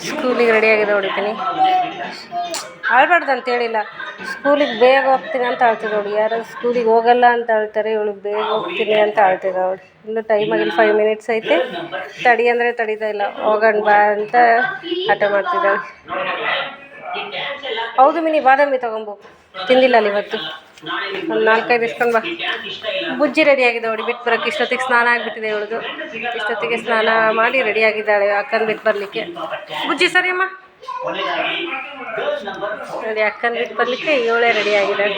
ಸ್ಕೂಲಿಗೆ ರೆಡಿಯಾಗಿದೆ ಹೊಡಿತೀನಿ. ಅಳ್ಬಾರ್ದು ಅಂತ ಹೇಳಿಲ್ಲ, ಸ್ಕೂಲಿಗೆ ಬೇಗ ಹೋಗ್ತೀನಿ ಅಂತ ಹೇಳ್ತಿದ್ದೆ ಅವಳು. ಯಾರು ಸ್ಕೂಲಿಗೆ ಹೋಗಲ್ಲ ಅಂತ ಹೇಳ್ತಾರೆ, ಇವಳು ಬೇಗ ಹೋಗ್ತೀನಿ ಅಂತ ಹೇಳ್ತಿದ್ದ ಅವಳು. ಇನ್ನೂ ಟೈಮ್ ಆಗಿಲ್ಲ, 5 ಮಿನಿಟ್ಸ್ ಐತೆ. ತಡಿ ಅಂದರೆ ತಡೀತಾ ಇಲ್ಲ, ಹೋಗೋಣ ಬಾ ಅಂತ ಹಠ ಮಾಡ್ತಿದ್ದಾಳೆ. ಹೌದು ಮಿನಿ, ಬಾದಾಮಿ ತೊಗೊಂಬು, ತಿಂದಿಲ್ಲ ಅಲ್ಲಿ ಇವತ್ತು. ಒಂದು 4-5 ಇಸ್ಕೊಂಡು ಬಾ. ಬುಜ್ಜಿ ರೆಡಿಯಾಗಿದೆ ನೋಡಿ ಬಿಟ್ಟು ಬರೋಕ್ಕೆ. ಇಷ್ಟೊತ್ತಿಗೆ ಸ್ನಾನ ಆಗಿಬಿಟ್ಟಿದೆ ಇವಳದು. ಇಷ್ಟೊತ್ತಿಗೆ ಸ್ನಾನ ಮಾಡಿ ರೆಡಿಯಾಗಿದ್ದಾಳೆ ಅಕ್ಕನ ಬಿಟ್ಟು ಬರಲಿಕ್ಕೆ. ಬುಜ್ಜಿ ಸರಿಯಮ್ಮ ನೋಡಿ, ಅಕ್ಕನ ಬಿಟ್ಟು ಬರಲಿಕ್ಕೆ ಇವಳೇ ರೆಡಿಯಾಗಿದ್ದಾಳೆ.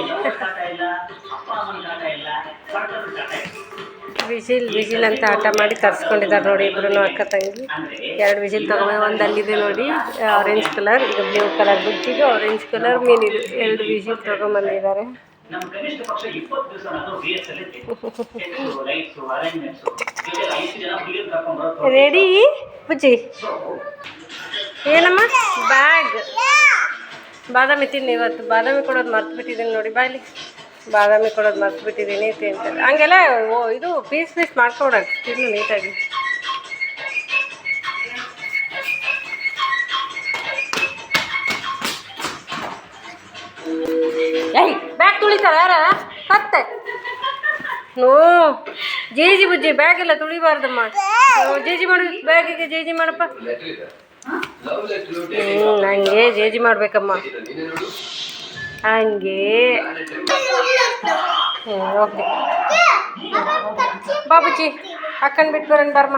ವಿಜಿಲ್ ಅಂತ ಆಟ ಮಾಡಿ ತರಿಸ್ಕೊಂಡಿದ್ದಾರೆ ನೋಡಿ ಇಬ್ಬರು ಅಕ್ಕ ತಂಗಿ. 2 ವಿಜಿಲ್ ತೊಗೊಂಡು, ಒಂದು ಅಲ್ಲಿದೆ ನೋಡಿ ಆರೆಂಜ್ ಕಲರ್, ಈಗ ಬ್ಲೂ ಕಲರ್. ಬುಜ್ಜಿಗೆ ಆರೆಂಜ್ ಕಲರ್ ಮೀನಿದೆ. 2 ವಿಜಿಲ್ ತೊಗೊಂಬಂದಿದ್ದಾರೆ. ರೆಡಿ ಬುಜ್ಜಿ? ಏನಮ್ಮ? ಬ್ಯಾಗ್ ಬಾದಾಮಿ ತಿನ್ನಿ. ಇವತ್ತು ಬಾದಾಮಿ ಕೊಡೋದು ಮರ್ತು ಬಿಟ್ಟಿದ್ದೀನಿ ನೋಡಿ. ಬಾಯಲ್ಲಿ ಬಾದಾಮಿ ಕೊಡೋದು ಮರ್ತು ಬಿಟ್ಟಿದ್ದೀನಿ ತಿಂತಾರೆ. ಹಂಗೆಲ್ಲ ಇದು ಪೀಸ್ ಮಾಡ್ಕೊಡೋದು ತಿನ್ನು ನೀಟಾಗಿ. ಏಯ್, ಬ್ಯಾಗ್ ತುಳಿತಾರೆ ಯಾರ? ಕತ್ತೆ ನೋ ಜೇಜಿ ಬುಜ್ಜಿ, ಬ್ಯಾಗ್ ಎಲ್ಲ ತುಳಿಬಾರ್ದಮ್ಮ. ಜೇಜಿ ಮಾಡು, ಬ್ಯಾಗಿಗೆ ಜೇಜಿ ಮಾಡಪ್ಪ. ಹಂಗೆ ಜೇಜಿ ಮಾಡ್ಬೇಕಮ್ಮ, ಹಂಗೆ. ಓಕೆ ಬಾಬುಜಿ, ಅಕ್ಕನ ಬಿಟ್ಟು ಬರೋಣ ಬರ್ಮ.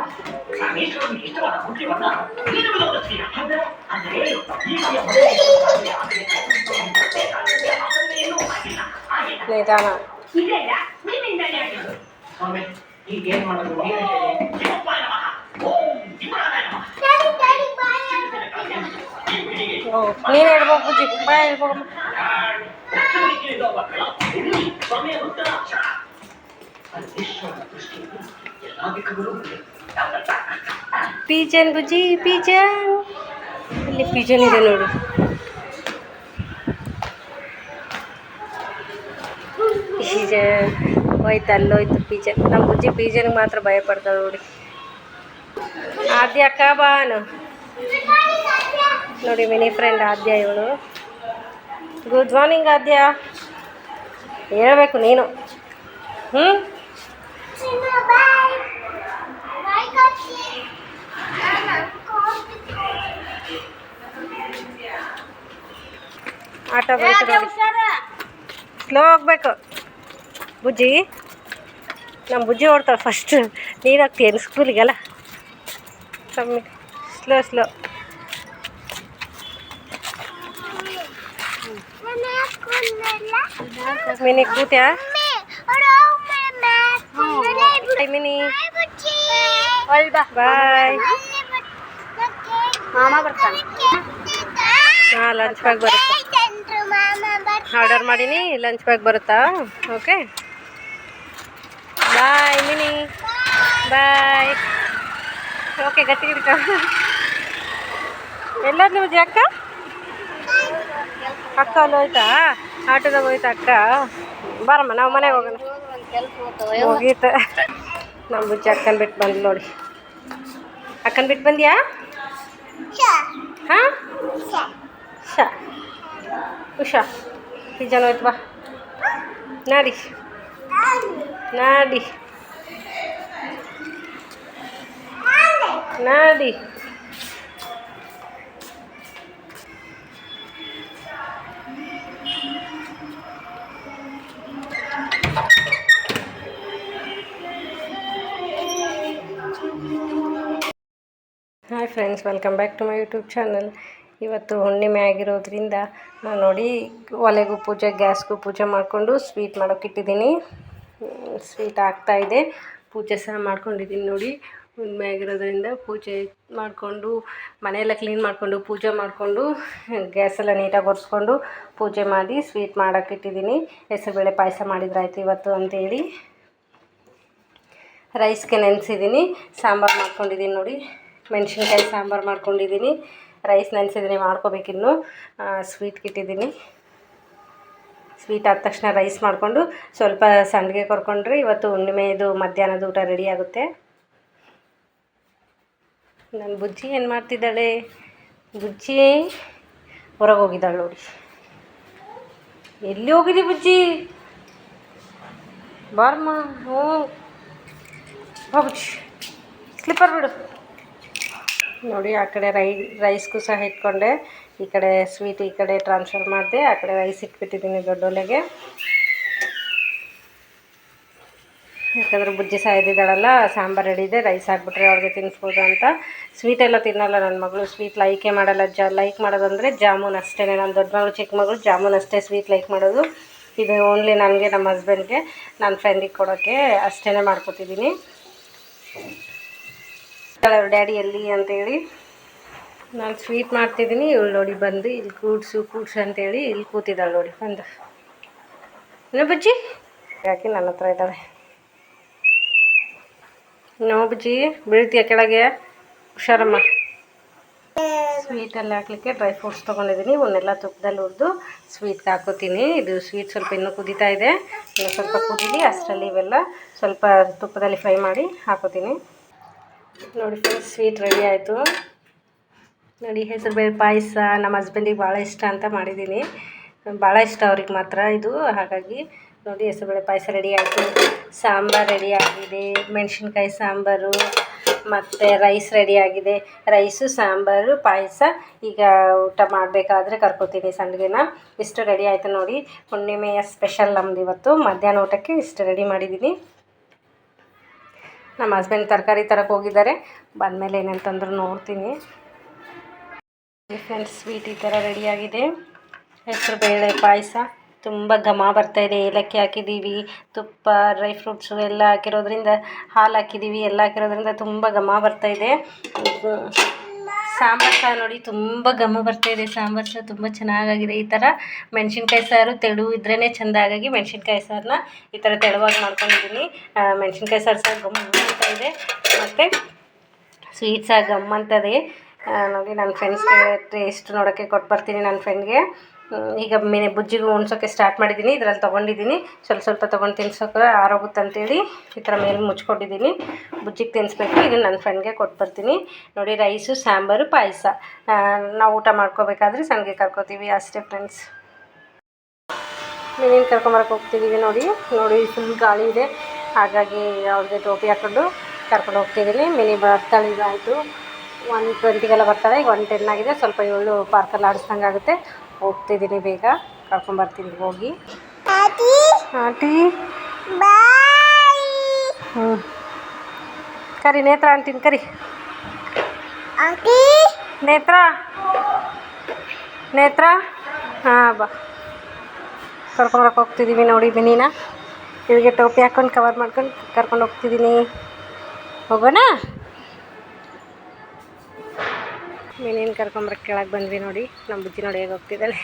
ನಿಧಾನ. ನೀನು ಹೇಳ್ಬೇಕು ಬುಜ್ಜಿ, ಬಾಯ್ ಹೇಳ್ಬೋಗಮ್ಮ. Pigeon Bujji, pigeon. ಇಲ್ಲಿ ಪಿಜನ್ ಇದೆ ನೋಡು. ಪಿಜನ್ ಹೋಯ್ತು, ಅಲ್ಲೋಯ್ತು ಪಿಜನ್. ನಮ್ಮ ಬುಜ್ಜಿ ಪಿಜನ್ಗೆ ಮಾತ್ರ ಭಯ ಪಡ್ತಾಳೆ ನೋಡಿ. ಆದ್ಯ ಅಕ್ಕ ಬಾನು ನೋಡಿ, ಮಿನಿ ಫ್ರೆಂಡ್ ಆದ್ಯ ಇವಳು. ಗುಡ್ ಮಾರ್ನಿಂಗ್ ಆದ್ಯ, ಹೇಳ್ಬೇಕು ನೀನು. ಆಟೋ ಬರುತ್ತೆ ನೋಡಿ, ಸ್ಲೋ ಹೋಗ್ಬೇಕು ಬುಜ್ಜಿ. ನಮ್ಮ ಬುಜ್ಜಿ ಓಡ್ತಾಳೆ ಫಸ್ಟ್. ನೀನು ಹೋಗ್ತೀಯೇನು ಸ್ಕೂಲಿಗೆಲ್ಲ? ಕಮ್ಮಿ ಸ್ಲೋ. ಮಿನಿ ಕೂತ್ಯಾ? ಮಿನಿ ಬಾಯ್. ಮಾಮ ಬರ್ತಾನೆ. ಹಾಂ, ಲಂಚ್ ಬ್ಯಾಗ್ ಬರುತ್ತೆ. ಆರ್ಡರ್ ಮಾಡೀನಿ, ಲಂಚ್ ಬ್ಯಾಗ್ ಬರುತ್ತಾ? ಓಕೆ ಬಾಯ್ ಮಿನಿ, ಬಾಯ್. ಓಕೆ, ಗಟ್ಟಿ ಗಿಡ್ಕ. ಎಲ್ಲಾದ್ರೂ ಬುಜ್ಜಿ ಅಕ್ಕ? ಅಕ್ಕ ಅಲ್ಲಿ ಹೋಯ್ತಾ? ಆಟೋದಾಗ ಹೋಯ್ತಾ ಅಕ್ಕ? ಬರಮ್ಮ, ನಾವು ಮನೆಗೆ ಹೋಗೋಣ. ಹೋಗೀತ. ನಮ್ಮ ಬುಜ್ಜಿ ಅಕ್ಕನ ಬಿಟ್ಟು ಬಂದು ನೋಡಿ. ಅಕ್ಕನ ಬಿಟ್ಟು ಬಂದ್ಯಾ? ಹಾಂ, ಉಷಾ ಪಿಜನ್ ಹೋಯ್ತು ಬಾ. ನಾಡಿ ನಾಡಿ ನಾಡಿ. Hi friends, welcome back to my YouTube channel. ಇವತ್ತು ಹುಣ್ಣಿಮೆ ಆಗಿರೋದ್ರಿಂದ ನಾನು ನೋಡಿ ಒಲೆಗೂ ಪೂಜೆ, ಗ್ಯಾಸ್ಗೂ ಪೂಜೆ ಮಾಡಿಕೊಂಡು ಸ್ವೀಟ್ ಮಾಡೋಕ್ಕಿಟ್ಟಿದ್ದೀನಿ. ಸ್ವೀಟ್ ಆಗ್ತಾಯಿದೆ, ಪೂಜೆ ಸಹ ಮಾಡ್ಕೊಂಡಿದ್ದೀನಿ ನೋಡಿ. ಹುಣ್ಣಿಮೆ ಆಗಿರೋದ್ರಿಂದ ಪೂಜೆ ಮಾಡಿಕೊಂಡು, ಮನೆಯೆಲ್ಲ ಕ್ಲೀನ್ ಮಾಡಿಕೊಂಡು, ಪೂಜೆ ಮಾಡಿಕೊಂಡು, ಗ್ಯಾಸೆಲ್ಲ ನೀಟಾಗಿ ಒರೆಸ್ಕೊಂಡು ಪೂಜೆ ಮಾಡಿ ಸ್ವೀಟ್ ಮಾಡೋಕ್ಕಿಟ್ಟಿದ್ದೀನಿ. ಹೆಸರುಬೇಳೆ ಪಾಯಸ ಮಾಡಿದ್ರಾಯ್ತು ಇವತ್ತು ಅಂತೇಳಿ. ರೈಸ್ಗೆ ನೆನೆಸಿದ್ದೀನಿ. ಸಾಂಬಾರು ಮಾಡ್ಕೊಂಡಿದ್ದೀನಿ ನೋಡಿ, ಮೆಣಸಿನ್ಕಾಯಿ ಸಾಂಬಾರು ಮಾಡ್ಕೊಂಡಿದ್ದೀನಿ. ರೈಸ್ ನೆನೆಸಿದ್ದೀನಿ, ಮಾಡ್ಕೋಬೇಕಿನ್ನು. ಸ್ವೀಟ್ಗೆ ಇಟ್ಟಿದ್ದೀನಿ. ಸ್ವೀಟ್ ಆದ ತಕ್ಷಣ ರೈಸ್ ಮಾಡಿಕೊಂಡು ಸ್ವಲ್ಪ ಸಂಡಿಗೆ ಕೊರ್ಕೊಂಡ್ರೆ ಇವತ್ತು ಹುಣ್ಣಿಮೆದು ಮಧ್ಯಾಹ್ನದ ಊಟ ರೆಡಿ ಆಗುತ್ತೆ. ನನ್ನ ಬುಜ್ಜಿ ಏನು ಮಾಡ್ತಿದ್ದಾಳೆ? ಬುಜ್ಜಿ ಹೊರಗೆ ಹೋಗಿದ್ದಾಳೆ ನೋಡಿ. ಎಲ್ಲಿ ಹೋಗಿದ್ದಿ ಬುಜ್ಜಿ? ಬಾರಮ್ಮ. ಹ್ಞೂ ಬಾ ಬುಜ್ಜಿ, ಸ್ಲಿಪ್ಪರ್ ಬಿಡು. ನೋಡಿ ಆ ಕಡೆ ರೈಸ್ಗೂ ಸಹ ಇಟ್ಕೊಂಡೆ, ಈ ಕಡೆ ಸ್ವೀಟ್ ಈ ಕಡೆ ಟ್ರಾನ್ಸ್ಫರ್ ಮಾಡಿದೆ, ಆ ಕಡೆ ರೈಸ್ ಇಟ್ಬಿಟ್ಟಿದ್ದೀನಿ ದೊಡ್ಡ ಒಲೆಗೆ. ಯಾಕಂದರೆ ಬುಜ್ಜಿ ಸಾಯ್ದಿದ್ದಾಳಲ್ಲ, ಸಾಂಬಾರು ರೆಡಿ ಇದೆ, ರೈಸ್ ಹಾಕ್ಬಿಟ್ರೆ ಅವ್ರಿಗೆ ತಿನ್ನಿಸ್ಬೋದು ಅಂತ. ಸ್ವೀಟೆಲ್ಲ ತಿನ್ನಲ್ಲ ನನ್ನ ಮಗಳು, ಸ್ವೀಟ್ ಲೈಕೇ ಮಾಡಲ್ಲ. ಲೈಕ್ ಮಾಡೋದಂದರೆ ಜಾಮೂನ್ ಅಷ್ಟೇ. ನನ್ನ ದೊಡ್ಡ ಮಗಳು ಚಿಕ್ಕ ಮಗಳು ಜಾಮೂನ್ ಅಷ್ಟೇ ಸ್ವೀಟ್ ಲೈಕ್ ಮಾಡೋದು. ಇದು ಓನ್ಲಿ ನನಗೆ, ನಮ್ಮ ಹಸ್ಬೆಂಡ್ಗೆ, ನನ್ನ ಫ್ರೆಂಡಿಗೆ ಕೊಡೋಕ್ಕೆ ಅಷ್ಟೇ ಮಾಡ್ಕೊತಿದ್ದೀನಿ. ಡ್ಯಾಡಿ ಎಲ್ಲಿ ಅಂತೇಳಿ ನಾನು ಸ್ವೀಟ್ ಮಾಡ್ತಿದ್ದೀನಿ. ಇವಳು ನೋಡಿ ಬಂದು ಇಲ್ಲಿ ಕೂಡ್ಸು ಅಂತೇಳಿ ಇಲ್ಲಿ ಕೂತಿದ್ದಾಳೆ ನೋಡಿ ಬಂದು. ಬುಜ್ಜಿ ಯಾಕೆ ನನ್ನ ಹತ್ರ ಇದ್ದಾಳೆ. ಬುಜ್ಜಿ ಬೀಳ್ತೀಯ ಕೆಳಗೆ, ಹುಷಾರಮ್ಮ. ಸ್ವೀಟಲ್ಲಿ ಹಾಕ್ಲಿಕ್ಕೆ ಡ್ರೈ ಫ್ರೂಟ್ಸ್ ತೊಗೊಂಡಿದ್ದೀನಿ, ಇವನ್ನೆಲ್ಲ ತುಪ್ಪದಲ್ಲಿ ಹುರಿದು ಸ್ವೀಟ್ಗೆ ಹಾಕೋತೀನಿ. ಇದು ಸ್ವೀಟ್ ಸ್ವಲ್ಪ ಇನ್ನೂ ಕುದೀತಾ ಇದೆ, ಇನ್ನು ಸ್ವಲ್ಪ ಕುದೀಲಿ, ಅಷ್ಟರಲ್ಲಿ ಇವೆಲ್ಲ ಸ್ವಲ್ಪ ತುಪ್ಪದಲ್ಲಿ ಫ್ರೈ ಮಾಡಿ ಹಾಕೋತೀನಿ. ನೋಡಿ ಫ್ರೆಂಡ್ಸ್, ಸ್ವೀಟ್ ರೆಡಿ ಆಯಿತು ನೋಡಿ. ಹೆಸರುಬೇಳೆ ಪಾಯಸ ನಮ್ಮ ಹಸ್ಬೆಂಡಿಗೆ ಭಾಳ ಇಷ್ಟ ಅಂತ ಮಾಡಿದ್ದೀನಿ, ಭಾಳ ಇಷ್ಟ ಅವ್ರಿಗೆ ಮಾತ್ರ ಇದು. ಹಾಗಾಗಿ ನೋಡಿ ಹೆಸರುಬೇಳೆ ಪಾಯಸ ರೆಡಿ ಆಯಿತು, ಸಾಂಬಾರು ರೆಡಿ ಆಗಿದೆ, ಮೆಣಸಿನ್ಕಾಯಿ ಸಾಂಬಾರು ಮತ್ತು ರೈಸ್ ರೆಡಿ ಆಗಿದೆ. ರೈಸು, ಸಾಂಬಾರು, ಪಾಯಸ. ಈಗ ಊಟ ಮಾಡಬೇಕಾದ್ರೆ ಕರ್ಕೋತೀನಿ ಸಂಡಿಗೆನ. ಇಷ್ಟು ರೆಡಿ ಆಯಿತು ನೋಡಿ. ಹುಣ್ಣಿಮೆಯ ಸ್ಪೆಷಲ್ ನಮ್ದು ಇವತ್ತು ಮಧ್ಯಾಹ್ನ ಊಟಕ್ಕೆ ಇಷ್ಟು ರೆಡಿ ಮಾಡಿದ್ದೀನಿ. ನಮ್ಮ ಹಸ್ಬೆಂಡ್ ತರಕಾರಿ ತರಕ್ಕೆ ಹೋಗಿದ್ದಾರೆ, ಬಂದಮೇಲೆ ಏನಂತಂದ್ರು ನೋಡ್ತೀನಿ. ಫ್ರೆಂಡ್ಸ್, ಸ್ವೀಟ್ ಈ ಥರ ರೆಡಿಯಾಗಿದೆ. ಹೆಸರುಬೇಳೆ ಪಾಯಸ ತುಂಬ ಘಮ ಬರ್ತಾಯಿದೆ. ಏಲಕ್ಕಿ ಹಾಕಿದ್ದೀವಿ, ತುಪ್ಪ, ಡ್ರೈ ಫ್ರೂಟ್ಸು ಎಲ್ಲ ಹಾಕಿರೋದ್ರಿಂದ, ಹಾಲು ಹಾಕಿದ್ದೀವಿ, ಎಲ್ಲ ಹಾಕಿರೋದ್ರಿಂದ ತುಂಬ ಘಮ ಬರ್ತಾಯಿದೆ. ಸಾಂಬಾರು ಸಹ ನೋಡಿ ತುಂಬ ಘಮ ಬರ್ತಾಯಿದೆ. ಸಾಂಬಾರು ಸಹ ತುಂಬ ಚೆನ್ನಾಗಾಗಿದೆ. ಈ ಥರ ಮೆಣಸಿನ್ಕಾಯಿ ಸಾರು ತೆಳು ಇದ್ರೇ ಚೆಂದ. ಹಾಗಾಗಿ ಮೆಣಸಿನ್ಕಾಯಿ ಸಾರನ್ನ ಈ ಥರ ತೆಳುವಾಗಿ ಮಾಡ್ಕೊಂಡಿದ್ದೀನಿ. ಮೆಣಸಿನ್ಕಾಯಿ ಸಾರು ಸಹ ಘಮ್ ಅಂತ ಇದೆ, ಮತ್ತು ಸ್ವೀಟ್ ಸಹ ಘಮ್ ಅಂತದೆ ನೋಡಿ. ನನ್ನ ಫ್ರೆಂಡ್ಸ್ಗೆ ಟೇಸ್ಟ್ ನೋಡೋಕ್ಕೆ ಕೊಟ್ಟು ಬರ್ತೀನಿ ನನ್ನ ಫ್ರೆಂಡ್ಗೆ. ಈಗ ಬುಜ್ಜಿಗೂ ಉಣ್ಸೋಕ್ಕೆ ಸ್ಟಾರ್ಟ್ ಮಾಡಿದ್ದೀನಿ. ಇದರಲ್ಲಿ ತೊಗೊಂಡಿದ್ದೀನಿ, ಸ್ವಲ್ಪ ತೊಗೊಂಡು ತಿನ್ಸೋಕೆ ಆರೋಗುತ್ತೆ ಅಂತೇಳಿ ಈ ಥರ ಮೇಲೆ ಮುಚ್ಕೊಂಡಿದ್ದೀನಿ. ಬುಜ್ಜಿಗೆ ತಿನ್ನಿಸ್ಬೇಕು, ಇದು ನನ್ನ ಫ್ರೆಂಡ್ಗೆ ಕೊಟ್ಟು ಬರ್ತೀನಿ ನೋಡಿ. ರೈಸು, ಸಾಂಬಾರು, ಪಾಯಸ. ನಾವು ಊಟ ಮಾಡ್ಕೋಬೇಕಾದ್ರೆ ಸಂಡಿಗೆ ಕರ್ಕೋತೀವಿ ಅಷ್ಟೇ ಫ್ರೆಂಡ್ಸ್. ನೀವೇನು ಕರ್ಕೊಂಬರಕ್ಕೆ ಹೋಗ್ತಿದ್ದೀವಿ ನೋಡಿ. ಫುಲ್ ಗಾಳಿ ಇದೆ, ಹಾಗಾಗಿ ಅವ್ರಿಗೆ ಟೋಪಿ ಹಾಕ್ಕೊಂಡು ಕರ್ಕೊಂಡು ಹೋಗ್ತಿದ್ದೀನಿ. ಮಿನಿ ಬರ್ತಾಳೆ, ಇದಾಯಿತು 1:20ಗೆಲ್ಲ ಬರ್ತಾಳೆ. ಈಗ 1:10 ಆಗಿದೆ. ಸ್ವಲ್ಪ ಇವಳು ಪಾರ್ಕಲ್ಲಿ ಆಡಿಸ್ದಂಗೆ ಆಗುತ್ತೆ. ಹೋಗ್ತಿದ್ದೀನಿ, ಬೇಗ ಕರ್ಕೊಂಬರ್ತೀನಿ ಹೋಗಿ. ಆಂಟಿ ಹ್ಞೂ ಕರಿ, ನೇತ್ರ ಆಂಟಿನ ಕರಿ. ನೇತ್ರ ಹಾಂ ಬಾ, ಕರ್ಕೊಂಬರಕ್ಕೆ ಹೋಗ್ತಿದ್ದೀವಿ ನೋಡಿ. ಮಿನಿನ ಇವಳಿಗೆ ಟೋಪಿ ಹಾಕ್ಕೊಂಡು ಕವರ್ ಮಾಡ್ಕೊಂಡು ಕರ್ಕೊಂಡು ಹೋಗ್ತಿದ್ದೀನಿ. ಹೋಗೋಣ. ಮಿನಿನ ಕರ್ಕೊಂಬರಕ್ಕೆ ಕೆಳಗೆ ಬಂದ್ವಿ ನೋಡಿ. ನಮ್ಮ ಬುಜ್ಜಿ ನೋಡಿ ಹೇಗೆ ಹೋಗ್ತಿದ್ದಾಳೆ.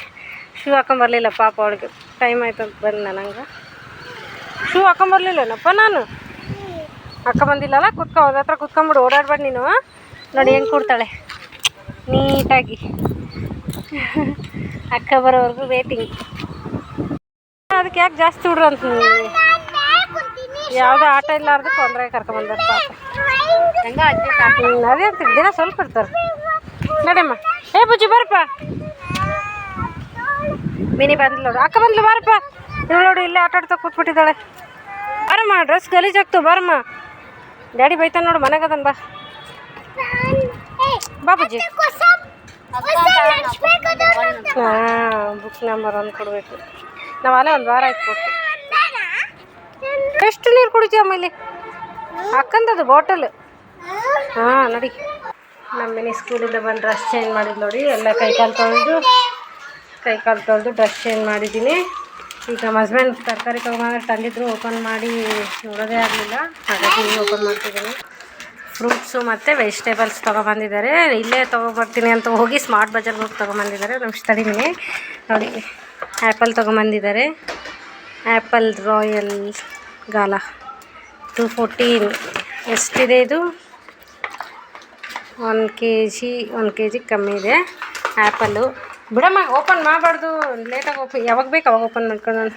ಶೂ ಹಾಕೊಂಬರ್ಲಿಲ್ಲ ಪಾಪ, ಅವಳಿಗೆ ಟೈಮ್ ಆಯ್ತು ಅಂತ ಬಂದು ನನಗೆ ಶೂ ಹಾಕೊಂಬರ್ಲಿಲ್ಲನಪ್ಪ. ನಾನು ಹಾಕೊಂಬಂದಿಲ್ಲಲ್ಲ, ಅವ್ರ ಹತ್ರ ಕುತ್ಕೊಂಬಿಡು, ಓಡಾಡ್ಬೇಡ ನೀನು ನೋಡಿ. ಹೆಂಗೆ ಕೂಡ್ತಾಳೆ ನೀಟಾಗಿ. ಅಕ್ಕ ಬರೋವರೆಗೂ ವೇಟಿಂಗ್. ಅದಕ್ಕೆ ಯಾಕೆ ಜಾಸ್ತಿ ಹುಡ್ರು ಅಂತ ಯಾವುದೋ ಆಟ ಇಲ್ಲಾರ್ದು ತೊಂದರೆ ಕರ್ಕೊಂಬಂದಾರ ಪಾಪ. ಅದೇ ಅಂತೀನಿ, ದಿನ ಸ್ವಲ್ಪ ಇರ್ತಾರೆ. ನಡಿಯಮ್ಮ. ಬುಜ್ಜಿ ಬರಪ್ಪ. ಮಿನಿ ಬಂದ್ಲು ನೋಡು, ಅಕ್ಕ ಬಂದ್ಲು ಬಾರಪ್ಪ. ಇವಳು ನೋಡಿ ಇಲ್ಲೇ ಆಟ ಆಡ್ತಾ ಕೂತ್ಬಿಟ್ಟಿದ್ದಾಳೆ. ಬರಮ್ಮ, ಡ್ರೆಸ್ ಗಲೀಜಾಗ್ತು, ಬರಮ್ಮ. ಡ್ಯಾಡಿ ಬೈತಾನೆ ನೋಡು, ಮನೆಗೆ ಅದನ್ ಬಾ. ಬಾ ಬುಜ್ಜಿ. ಹಾಂ, ಬುಕ್ ನಂಬರ್ 1 ಕೊಡಬೇಕು. ನಾವು ಅಲ್ಲೇ ಒಂದು ವಾರ ಆಯ್ತು ಕೊಟ್ಟು. ಎಷ್ಟು ನೀರು ಕುಡಿತೀವಮ್ಮ ಇಲ್ಲಿ? ಅಕ್ಕಂದದು ಬಾಟಲ್. ಹಾಂ ನೋಡಿ. ನಮ್ಮ ಮಿನಿ ಸ್ಕೂಲಿಂದ ಬಂದು ಡ್ರೆಸ್ ಚೇಂಜ್ ಮಾಡಿದ್ದು ನೋಡಿ. ಎಲ್ಲ ಕೈಕಾಲು ತೊಳೆದು ಡ್ರೆಸ್ ಚೇಂಜ್ ಮಾಡಿದ್ದೀನಿ. ಈಗ ನಮ್ಮ ಹಸ್ಬೆಂಡ್ ತರಕಾರಿ ತಂದಿದ್ರು, ಓಪನ್ ಮಾಡಿ ನೋಡೋದೇ ಆಗಲಿಲ್ಲ, ಹಾಗಾಗಿ ಓಪನ್ ಮಾಡ್ತಿದ್ದೀನಿ. ಫ್ರೂಟ್ಸು ಮತ್ತು ವೆಜಿಟೇಬಲ್ಸ್ ತೊಗೊಬಂದಿದ್ದಾರೆ. ಇಲ್ಲೇ ತೊಗೊಬರ್ತೀನಿ ಅಂತ ಹೋಗಿ ಸ್ಮಾರ್ಟ್ ಬಜಾರ್ಗೆ ಹೋಗಿ ತೊಗೊಬಂದಿದ್ದಾರೆ. ನಮ್ಮ ಸ್ಟಡಿನೇ ನೋಡಿ. ಆ್ಯಪಲ್ ತೊಗೊಬಂದಿದ್ದಾರೆ. Apple royal gala 214. ಎಷ್ಟಿದೆ ಇದು? 1 kg ಕಮ್ಮಿ ಇದೆ ಆ್ಯಪಲ್ಲು. ಬಿಡಮ್ಮ, ಓಪನ್ ಮಾಡಬಾರ್ದು, ಲೇಟಾಗಿ ಯಾವಾಗ ಬೇಕು ಅವಾಗ ಓಪನ್ ಮಾಡ್ಕೊಂಡು.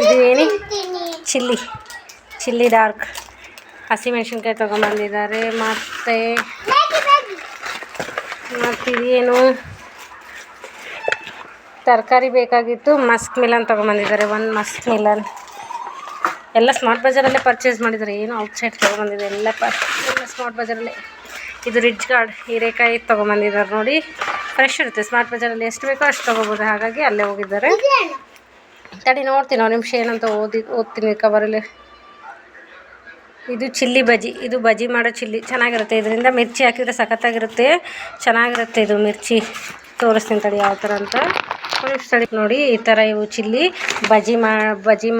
ಇದು ಏನಿ ಚಿಲ್ಲಿ ಡಾರ್ಕ್ ಹಸಿಮೆಣ್ಸಿನ್ಕಾಯಿ ತೊಗೊಂಬಂದಿದ್ದಾರೆ. ಮತ್ತು ಇದೇನು ತರಕಾರಿ ಬೇಕಾಗಿತ್ತು. ಮಸ್ಕ್ ಮಿಲನ್ ತೊಗೊಂಬಂದಿದ್ದಾರೆ. ಒಂದು ಮಸ್ಕ್ ಮಿಲನ್ ಎಲ್ಲ ಸ್ಮಾರ್ಟ್ ಬಜಾರಲ್ಲೇ ಪರ್ಚೇಸ್ ಮಾಡಿದ್ದಾರೆ. ಏನು ಔಟ್ಸೈಡ್ ತೊಗೊಂಬಂದಿದೆ ಎಲ್ಲ ಸ್ಮಾರ್ಟ್ ಬಜಾರಲ್ಲೇ. ಇದು ರಿಚ್ ಗಾರ್ಡ್ ಹೀರೆಕಾಯಿ ತೊಗೊಂಬಂದಿದ್ದಾರೆ ನೋಡಿ. ಫ್ರೆಶ್ ಇರುತ್ತೆ ಸ್ಮಾರ್ಟ್ ಬಜಾರಲ್ಲಿ, ಎಷ್ಟು ಬೇಕೋ ಅಷ್ಟು ತೊಗೋಬೋದು. ಹಾಗಾಗಿ ಅಲ್ಲೇ ಹೋಗಿದ್ದಾರೆ. ತಡಿ ನೋಡ್ತೀನಿ ಒಂದು ನಿಮಿಷ ಏನಂತ ಓದ್ತೀನಿ ಕವರಲ್ಲಿ. ಇದು ಚಿಲ್ಲಿ ಬಜ್ಜಿ. ಇದು ಬಜ್ಜಿ ಮಾಡೋ ಚಿಲ್ಲಿ ಚೆನ್ನಾಗಿರುತ್ತೆ. ಇದರಿಂದ ಮಿರ್ಚಿ ಹಾಕಿದರೆ ಸಖತ್ತಾಗಿರುತ್ತೆ, ಚೆನ್ನಾಗಿರುತ್ತೆ. ಇದು ಮಿರ್ಚಿ ತೋರಿಸ್ತೀನಿ ತಡಿ ಯಾವ ಥರ ಅಂತ. ತಡಿ ನೋಡಿ, ಈ ಥರ ಇವು ಚಿಲ್ಲಿ ಬಜ್ಜಿ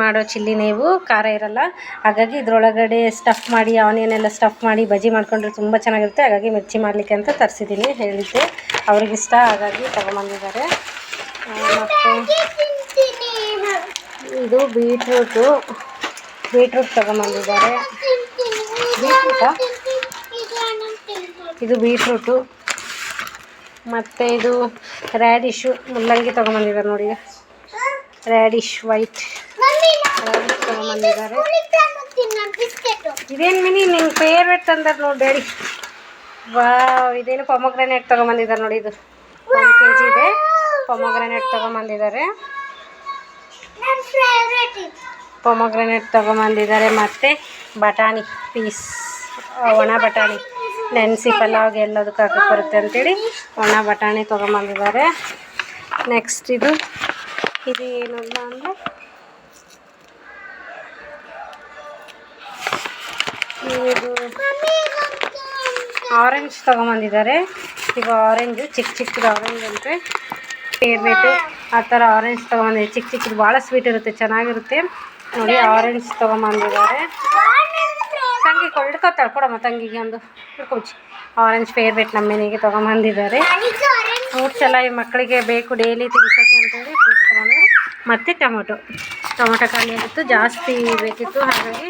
ಮಾಡೋ ಚಿಲ್ಲಿನೇ ಇವು. ಖಾರ ಇರಲ್ಲ, ಹಾಗಾಗಿ ಇದರೊಳಗಡೆ ಸ್ಟಫ್ ಮಾಡಿ ಆನಿಯನ್ ಎಲ್ಲ ಸ್ಟಫ್ ಮಾಡಿ ಬಜ್ಜಿ ಮಾಡ್ಕೊಂಡ್ರೆ ತುಂಬ ಚೆನ್ನಾಗಿರುತ್ತೆ. ಹಾಗಾಗಿ ಮಿರ್ಚಿ ಮಾಡಲಿಕ್ಕೆ ಅಂತ ತರಿಸಿದ್ದೀನಿ, ಹೇಳಿದ್ದೆ ಅವ್ರಿಗಿಷ್ಟ, ಹಾಗಾಗಿ ತೊಗೊಂಬಂದಿದ್ದಾರೆ. ಮತ್ತು ಇದು ಬೀಟ್ರೂಟ್ ತೊಗೊಂಬಂದಿದ್ದಾರೆ. ಇದು ಬೀಟ್ರೂಟು. ಮತ್ತು ಇದು ರ್ಯಾಡಿಶು, ಮುಲ್ಲಂಗಿ ತೊಗೊಂಬಂದಿದ್ದಾರೆ ನೋಡಿ. ರ್ಯಾಡಿಶ್ ವೈಟ್ ರ್ಯಾಡಿಶ್ ತೊಗೊಂಬಂದಿದ್ದಾರೆ. ಇದೇನು ಮಿನಿ ನಿಂಗೆ ಫೇವ್ರೇಟ್ ತಂದಾರೆ ನೋಡಿ ಡ್ಯಾಡಿ. ಇದೇನು ಪೊಮೊಗ್ರಾನೇಟ್ ತೊಗೊಂಬಂದಿದ್ದಾರೆ ನೋಡಿ. ಇದು 1 kg ಇದೆ. ಪೊಮೊಗ್ರಾನೇಟ್ ತೊಗೊಂಬಂದಿದ್ದಾರೆ. ಮತ್ತು ಬಟಾಣಿ ಪೀಸ್, ಒಣ ಬಟಾಣಿ ನೆನೆಸಿ ಪಲಾವ್ಗೆ ಎಲ್ಲದಕ್ಕೆ ಹಾಕಕ್ಕೆ ಬರುತ್ತೆ ಅಂತೇಳಿ ಒಣ ಬಟಾಣಿ ತೊಗೊಂಬಂದಿದ್ದಾರೆ. ನೆಕ್ಸ್ಟ್ ಇದು ಏನಲ್ಲ ಅಂದರೆ ಇದು ಆರೆಂಜ್ ತೊಗೊಂಬಂದಿದ್ದಾರೆ. ಈಗ ಆರೆಂಜು ಚಿಕ್ಕದು ಆರೆಂಜ್ ಅಂದರೆ ಫೇವ್ರೇಟು. ಆ ಥರ ಆರೆಂಜ್ ತೊಗೊಂಬಂದಿದ್ದಾರೆ. ಚಿಕ್ಕದು ಭಾಳ ಸ್ವೀಟ್ ಇರುತ್ತೆ, ಚೆನ್ನಾಗಿರುತ್ತೆ ನೋಡಿ. ಆರೆಂಜ್ ತೊಗೊಂಬಂದಿದ್ದಾರೆ. ತಂಗಿ ಹಿಡ್ಕೊತಾಳೆ, ಕೊಡಮ್ಮ ತಂಗಿಗೆ ಒಂದು ಹಿಡ್ಕೊಚ್ಚಿ. ಆರೆಂಜ್ ಫೇವ್ರೇಟ್ ನಮ್ಮ ಮನೆಗೆ ತೊಗೊಂಬಂದಿದ್ದಾರೆ. ಫ್ರೂಟ್ಸ್ ಎಲ್ಲ ಈ ಮಕ್ಕಳಿಗೆ ಬೇಕು ಡೈಲಿ ತಿನ್ಸೋಕ್ಕೆ ಅಂತೇಳಿ ಫ್ರೂಟ್ಸ್ ತೊಗೊಂಡು. ಮತ್ತು ಟೊಮೊಟೊ ಖಾಲಿ ಆಗಿತ್ತು, ಜಾಸ್ತಿ ಬೇಕಿತ್ತು, ಹಾಗಾಗಿ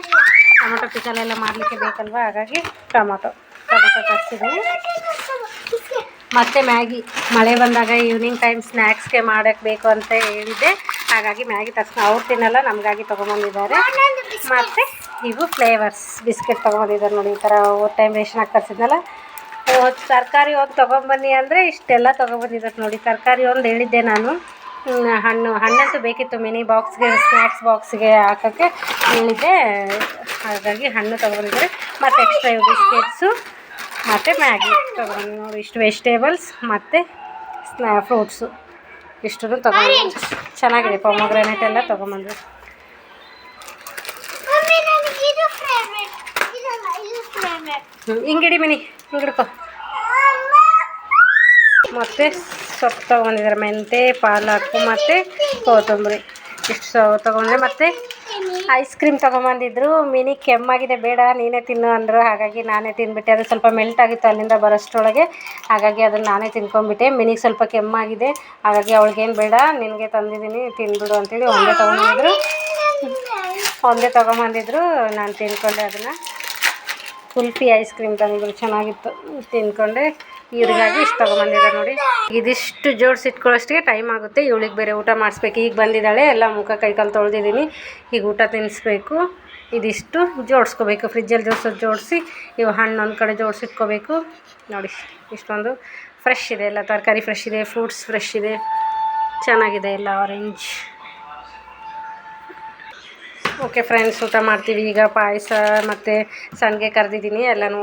ಟೊಮೊಟೊ ಪಿಕಲೆಲ್ಲ ಮಾಡಲಿಕ್ಕೆ ಬೇಕಲ್ವ, ಹಾಗಾಗಿ ಟೊಮೊಟೊ ತರಿಸಿದ್ದೀನಿ. ಮತ್ತು ಮ್ಯಾಗಿ, ಮಳೆ ಬಂದಾಗ ಈವ್ನಿಂಗ್ ಟೈಮ್ ಸ್ನ್ಯಾಕ್ಸ್ಗೆ ಮಾಡೋಕ್ಕೆ ಬೇಕು ಅಂತ ಹೇಳಿದ್ದೆ, ಹಾಗಾಗಿ ಮ್ಯಾಗಿ ಅವ್ರು ತಿನ್ನಲ್ಲ, ನಮಗಾಗಿ ತೊಗೊಂಬಂದಿದ್ದಾರೆ. ಮತ್ತು ಇವು ಫ್ಲೇವರ್ಸ್ ಬಿಸ್ಕೆಟ್ ತೊಗೊಂಬಂದಿದ್ದಾರೆ ನೋಡಿ. ಈ ಥರ ಟೈಮ್ ರೇಷನ್ ಹಾಕಿ ತರಿಸಿದ್ನಲ್ಲ, ತರಕಾರಿ ಒಂದು ತೊಗೊಂಬನ್ನಿ ಅಂದರೆ ಇಷ್ಟೆಲ್ಲ ತೊಗೊಬಂದಿದ್ದಾರೆ ನೋಡಿ. ತರಕಾರಿ ಒಂದು ಹೇಳಿದ್ದೆ ನಾನು, ಹಣ್ಣಂತೂ ಬೇಕಿತ್ತು ಮಿನಿ ಬಾಕ್ಸ್ಗೆ, ಸ್ನ್ಯಾಕ್ಸ್ ಬಾಕ್ಸ್ಗೆ ಹಾಕೋಕ್ಕೆ ಹೇಳಿದ್ದೆ, ಹಾಗಾಗಿ ಹಣ್ಣು ತೊಗೊಂಡಿದ್ದಾರೆ. ಮತ್ತು ಎಕ್ಸ್ಟ್ರಾ ಇವು ಬಿಸ್ಕೆಟ್ಸು ಮತ್ತು ಮ್ಯಾಗಿ ತೊಗೊಂಡು ನೋಡಿ. ಇಷ್ಟು ವೆಜಿಟೇಬಲ್ಸ್ ಮತ್ತು ಫ್ರೂಟ್ಸು ಇಷ್ಟನ್ನು ತೊಗೊಂಡು ಚೆನ್ನಾಗಿದೆ. ಪೊಮೊಗ್ರಾನೇಟ್ ಎಲ್ಲ ತೊಗೊಂಬಂದು. ಹಿಂಗಿಡಿ ಮಿನಿ ಹಿಂಗಿಡ್ಕೊ. ಮತ್ತು ಸೊಪ್ಪು ತೊಗೊಂಡಿದ್ದಾರೆ, ಮೆಂತೆ, ಪಾಲಕು ಮತ್ತು ಕೊತ್ತಂಬರಿ ಇಷ್ಟು ತೊಗೊಂಡ್ರೆ. ಮತ್ತು ಐಸ್ ಕ್ರೀಮ್ ತೊಗೊಂಬಂದಿದ್ರು. ಮಿನಿ ಕೆಮ್ಮಾಗಿದೆ, ಬೇಡ ನೀನೇ ತಿನ್ನು ಅಂದರು, ಹಾಗಾಗಿ ನಾನೇ ತಿಂದ್ಬಿಟ್ಟೆ. ಅದು ಸ್ವಲ್ಪ ಮೆಲ್ಟ್ ಆಗಿತ್ತು ಅಲ್ಲಿಂದ ಬರೋಷ್ಟರೊಳಗೆ, ಹಾಗಾಗಿ ಅದನ್ನು ನಾನೇ ತಿನ್ಕೊಂಡ್ಬಿಟ್ಟೆ. ಮಿನಿಗೆ ಸ್ವಲ್ಪ ಕೆಮ್ಮಾಗಿದೆ, ಹಾಗಾಗಿ ಅವಳಿಗೇನು ಬೇಡ ನಿನಗೆ ತಂದಿದ್ದೀನಿ ತಿಂದ್ಬಿಡು ಅಂತೇಳಿ ಒಂದೇ ತೊಗೊಂಬಂದಿದ್ರು. ನಾನು ತಿನ್ಕೊಂಡೆ. ಅದನ್ನು ಕುಲ್ಫಿ ಐಸ್ ಕ್ರೀಮ್ ತಂದಿದ್ರು, ಚೆನ್ನಾಗಿತ್ತು, ತಿಂದ್ಕೊಂಡೆ. ಇವ್ರಿಗಾಗಿ ಇಷ್ಟು ತೊಗೊಂಬಂದಿದ್ದಾರೆ ನೋಡಿ. ಇದಿಷ್ಟು ಜೋಡಿಸಿಟ್ಕೊಳ್ಳೋಷ್ಟಿಗೆ ಟೈಮ್ ಆಗುತ್ತೆ. ಇವಳಿಗೆ ಬೇರೆ ಊಟ ಮಾಡಿಸ್ಬೇಕು. ಈಗ ಬಂದಿದ್ದಾಳೆ, ಎಲ್ಲ ಮುಖ ಕೈಕಾಲು ತೊಳೆದಿದ್ದೀನಿ, ಈಗ ಊಟ ತಿನ್ನಿಸ್ಬೇಕು. ಇದಿಷ್ಟು ಜೋಡಿಸ್ಕೋಬೇಕು, ಫ್ರಿಜ್ಜಲ್ಲಿ ಜೋಡಿಸಿ ಇವು ಹಣ್ಣು ಒಂದು ಕಡೆ ಜೋಡಿಸಿಟ್ಕೋಬೇಕು ನೋಡಿ. ಇಷ್ಟೊಂದು ಫ್ರೆಶ್ ಇದೆ, ಎಲ್ಲ ತರಕಾರಿ ಫ್ರೆಶ್ ಇದೆ, ಫ್ರೂಟ್ಸ್ ಫ್ರೆಶ್ ಇದೆ, ಚೆನ್ನಾಗಿದೆ ಎಲ್ಲ. ಆರೆಂಜ್. ಓಕೆ ಫ್ರೆಂಡ್ಸ್, ಊಟ ಮಾಡ್ತೀವಿ ಈಗ. ಪಾಯಸ ಮತ್ತು ಸಂಡಿಗೆ ಕರೆದಿದ್ದೀನಿ, ಎಲ್ಲನೂ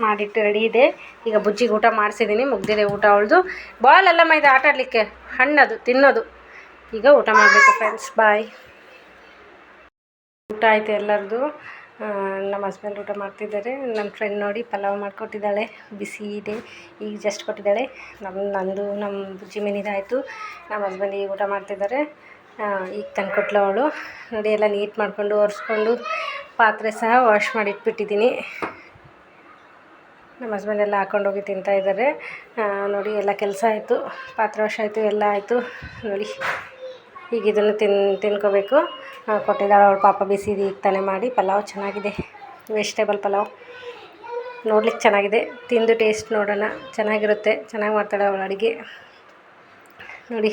ಮಾಡಿಟ್ಟು ರೆಡಿ ಇದೆ. ಈಗ ಬುಜ್ಜಿಗೆ ಊಟ ಮಾಡಿಸಿದ್ದೀನಿ, ಮುಗ್ದಿದೆ ಊಟ ಅವಳದು. ಬಾಲ್ ಎಲ್ಲ ಇದು ಆಟ ಆಡಲಿಕ್ಕೆ, ಹಣ್ಣದು ತಿನ್ನೋದು. ಈಗ ಊಟ ಮಾಡಬೇಕು ಫ್ರೆಂಡ್ಸ್, ಬಾಯ್. ಊಟ ಆಯಿತು ಎಲ್ಲರದು. ನಮ್ಮ ಹಸ್ಬೆಂಡ್ ಊಟ ಮಾಡ್ತಿದ್ದಾರೆ. ನನ್ನ ಫ್ರೆಂಡ್ ನೋಡಿ ಪಲಾವ್ ಮಾಡಿಕೊಟ್ಟಿದ್ದಾಳೆ, ಬಿಸಿ ಇದೆ, ಈಗ ಜಸ್ಟ್ ಕೊಟ್ಟಿದ್ದಾಳೆ. ನಂದು ನಮ್ಮ ಬುಜ್ಜಿ ಮಿನಿದಾಯಿತು. ನಮ್ಮ ಹಸ್ಬೆಂಡ್ ಈಗ ಊಟ ಮಾಡ್ತಿದ್ದಾರೆ. ಈಗ ತಂದುಕೊಟ್ಲು ಅವಳು ನೋಡಿ. ಎಲ್ಲ ನೀಟ್ ಮಾಡಿಕೊಂಡು ಒರೆಸ್ಕೊಂಡು ಪಾತ್ರೆ ಸಹ ವಾಶ್ ಮಾಡಿ ಇಟ್ಬಿಟ್ಟಿದ್ದೀನಿ. ನಮ್ಮ ಹಸ್ಬೆಂಡ್ ಎಲ್ಲ ಹಾಕ್ಕೊಂಡೋಗಿ ತಿಂತಾಯಿದ್ದಾರೆ ನೋಡಿ. ಎಲ್ಲ ಕೆಲಸ ಆಯಿತು, ಪಾತ್ರೆ ವಾಶ್ ಆಯಿತು, ಎಲ್ಲ ಆಯಿತು ನೋಡಿ. ಈಗ ಇದನ್ನು ತಿನ್ಕೋಬೇಕು. ಕೊಟ್ಟಿದ್ದಾಳೆ ಅವಳು ಪಾಪ, ಬಿಸಿದು ಈಗ ತಾನೇ ಮಾಡಿ. ಪಲಾವ್ ಚೆನ್ನಾಗಿದೆ, ವೆಜಿಟೇಬಲ್ ಪಲಾವ್ ನೋಡ್ಲಿಕ್ಕೆ ಚೆನ್ನಾಗಿದೆ. ತಿಂದು ಟೇಸ್ಟ್ ನೋಡೋಣ, ಚೆನ್ನಾಗಿರುತ್ತೆ. ಚೆನ್ನಾಗಿ ಮಾಡ್ತಾಳೆ ಅವಳು ಅಡುಗೆ ನೋಡಿ.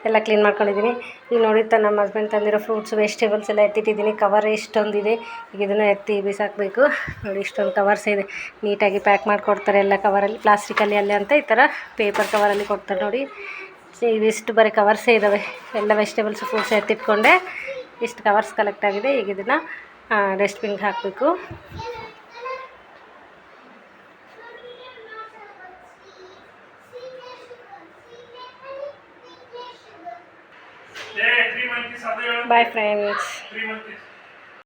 ಎಲ್ಲ ಕ್ಲೀನ್ ಮಾಡ್ಕೊಂಡಿದ್ದೀನಿ. ಈಗ ನೋಡಿ ನಮ್ಮ ಹಸ್ಬೆಂಡ್ ತಂದಿರೋ ಫ್ರೂಟ್ಸ್ ವೆಜಿಟೇಬಲ್ಸ್ ಎಲ್ಲ ಎತ್ತಿಟ್ಟಿದ್ದೀನಿ. ಕವರ್ ಇಷ್ಟೊಂದಿದೆ, ಈಗ ಇದನ್ನು ಎತ್ತಿ ಬಿಸಾಕಬೇಕು. ನೋಡಿ ಇಷ್ಟೊಂದು ಕವರ್ಸ್ ಇದೆ, ನೀಟಾಗಿ ಪ್ಯಾಕ್ ಮಾಡಿಕೊಡ್ತಾರೆ ಎಲ್ಲ ಕವರಲ್ಲಿ, ಪ್ಲಾಸ್ಟಿಕಲ್ಲಿ ಅಲ್ಲಿ ಅಂತ ಈ ಥರ ಪೇಪರ್ ಕವರಲ್ಲಿ ಕೊಡ್ತಾರೆ. ನೋಡಿ ಇವಿಷ್ಟು ಬರೀ ಕವರ್ಸೇ ಇದ್ದಾವೆ. ಎಲ್ಲ ವೆಜಿಟೇಬಲ್ಸ್ ಫ್ರೂಟ್ಸ್ ಎತ್ತಿಟ್ಕೊಂಡೆ, ಇಷ್ಟು ಕವರ್ಸ್ ಕಲೆಕ್ಟ್ ಆಗಿದೆ. ಈಗ ಇದನ್ನು ಡಸ್ಟ್ಬಿನ್ಗೆ ಹಾಕಬೇಕು. Bye friends.